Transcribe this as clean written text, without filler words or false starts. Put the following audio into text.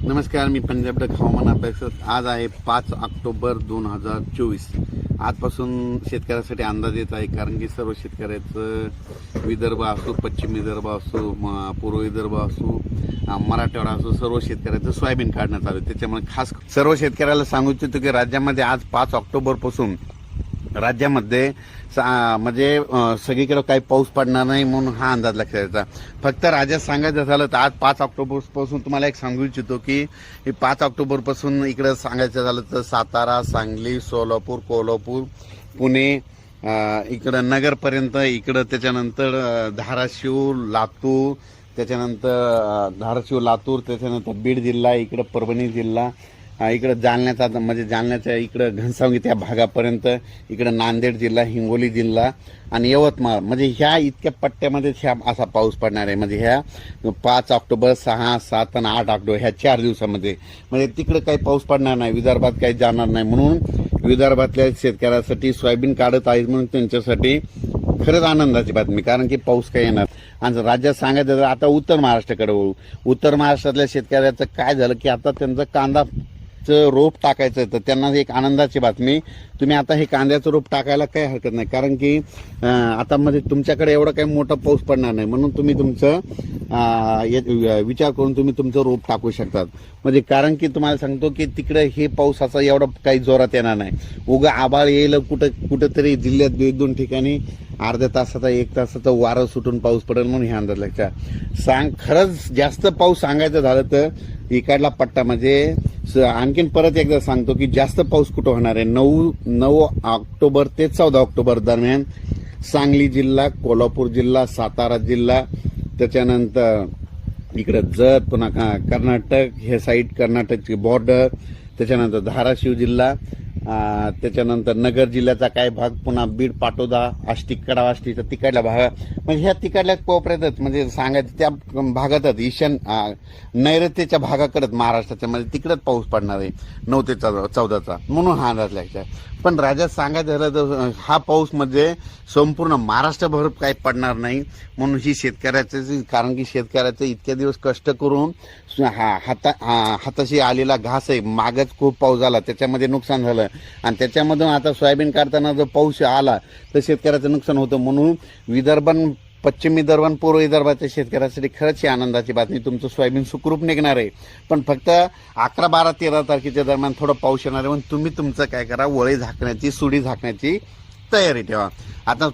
नमस्कार, मी पंजाब डक हवामान अभ्यासक. आज आहे 5 ऑक्टोबर 2024. आजपासून शेतकऱ्यासाठी अंदाज येत आहे, कारण की सर्व शेतकऱ्याचं विदर्भ असो, पश्चिम विदर्भ असो, पूर्व विदर्भ असो, मराठवाडा असो, सर्व शेतकऱ्याचं सोयाबीन काढण्यात आलं. त्याच्यामुळे खास सर्व शेतकऱ्याला सांगू इच्छितो की राज्यामध्ये आज 5 ऑक्टोबर पासून राज्यामध्ये म्हणजे सगळीकडे काही पाऊस पडणार नाही म्हणून हा अंदाज लक्षात येतो. फक्त राज्यात सांगायचं झालं तर आज 5 ऑक्टोबर पासून तुम्हाला एक सांगू इच्छितो की 5 ऑक्टोबर पासून इकडे सांगायचं झालं तर सातारा, सांगली, सोलापूर, कोल्हापूर, पुणे, इकडं नगरपर्यंत, इकडं त्याच्यानंतर धाराशिव, लातूर, त्याच्यानंतर बीड जिल्हा, इकडं परभणी जिल्हा, इकडं जालन्याचा म्हणजे जालन्याच्या इकडं घनसावंगी त्या भागापर्यंत, इकडं नांदेड जिल्हा, हिंगोली जिल्हा आणि यवतमाळ, म्हणजे ह्या इतक्या पट्ट्यामध्ये ह्या असा पाऊस पडणार आहे. म्हणजे ह्या 5 ऑक्टोबर, 6, 7 आणि 8 ऑक्टोबर ह्या 4 दिवसामध्ये म्हणजे तिकडे काही पाऊस पडणार नाही, विदर्भात काही जाणार नाही. म्हणून विदर्भातल्या शेतकऱ्यासाठी सोयाबीन काढत आहेत म्हणून त्यांच्यासाठी खरंच आनंदाची बातमी, कारण की पाऊस काही येणार. आणि राज्यात सांगायचं तर आता उत्तर महाराष्ट्राकडे वळू. उत्तर महाराष्ट्रातल्या शेतकऱ्याचं काय झालं की आता त्यांचं कांदाचं रोप टाकायचं, तर त्यांना एक आनंदाची बातमी, तुम्ही आता हे कांद्याचं रोप टाकायला काही हरकत नाही, कारण की आता म्हणजे तुमच्याकडे एवढा काही मोठा पाऊस पडणार नाही, म्हणून तुम्ही तुमचं विचार करून तुम्ही तुमचं रोप टाकू शकतात. म्हणजे कारण की तुम्हाला सांगतो की तिकडे हे पावसाचा एवढा काही जोरात येणार नाही. उगा आभाळ येईल कुठंतरी जिल्ह्यात 1-2 ठिकाणी अर्ध्या तासाचा 1 तासाचा वारं सुटून पाऊस पडेल म्हणून हे अंदाज लक्षात. खरंच जास्त पाऊस सांगायचं झालं तर इकडला पट्टा म्हणजे आणखीन परत एकदा सांगतो की जास्त पाऊस कुठं होणार आहे. 9 ऑक्टोबर ते 14 ऑक्टोबर दरम्यान सांगली जिल्हा, कोल्हापूर जिल्हा, सातारा जिल्हा, त्याच्यानंतर इकडं जत, पुन्हा कर्नाटक हे साईड, कर्नाटकची बॉर्डर, त्याच्यानंतर धाराशिव जिल्हा, त्याच्यानंतर नगर जिल्ह्याचा काही भाग, पुन्हा बीड, पाटोदा, आष्टी, कडा आष्टीचा तिकडल्या भाग, म्हणजे ह्या तिकडल्या कोपऱ्यातच म्हणजे सांगायचं त्या भागातच नैऋत्येच्या भागाकडेच महाराष्ट्राच्या म्हणजे तिकडेच पाऊस पडणार आहे 9 ते 14चा, म्हणून हा अंदाज लागला. पण राज्यात सांगायचं झालं तर हा पाऊस म्हणजे संपूर्ण महाराष्ट्रभर काही पडणार नाही, म्हणून ही शेतकऱ्याचं, कारण की शेतकऱ्याचं इतक्या दिवस कष्ट करून हाताशी आलेला घास आहे. मागच खूप पाऊस झाला, त्याच्यामध्ये नुकसान झालं, आणि त्याच्यामधून आता सोयाबीन काढताना जर पाऊस आला तर शेतकऱ्याचं नुकसान होतं. म्हणून पश्चिम विदर्भ, पूर्व विदर्भाच्या शेतकऱ्यासाठी खरंच ही आनंदाची बातमी, तुमचं सोयाबीन सुखरूप निघणार आहे. पण फक्त 11, 12, 13 तारखेच्या दरम्यान थोडं पाऊस येणार आहे, म्हणून तुम्ही तुमचं काय करा, वळे झाकण्याची, सुडी झाकण्याची तयारी ठेवा. आता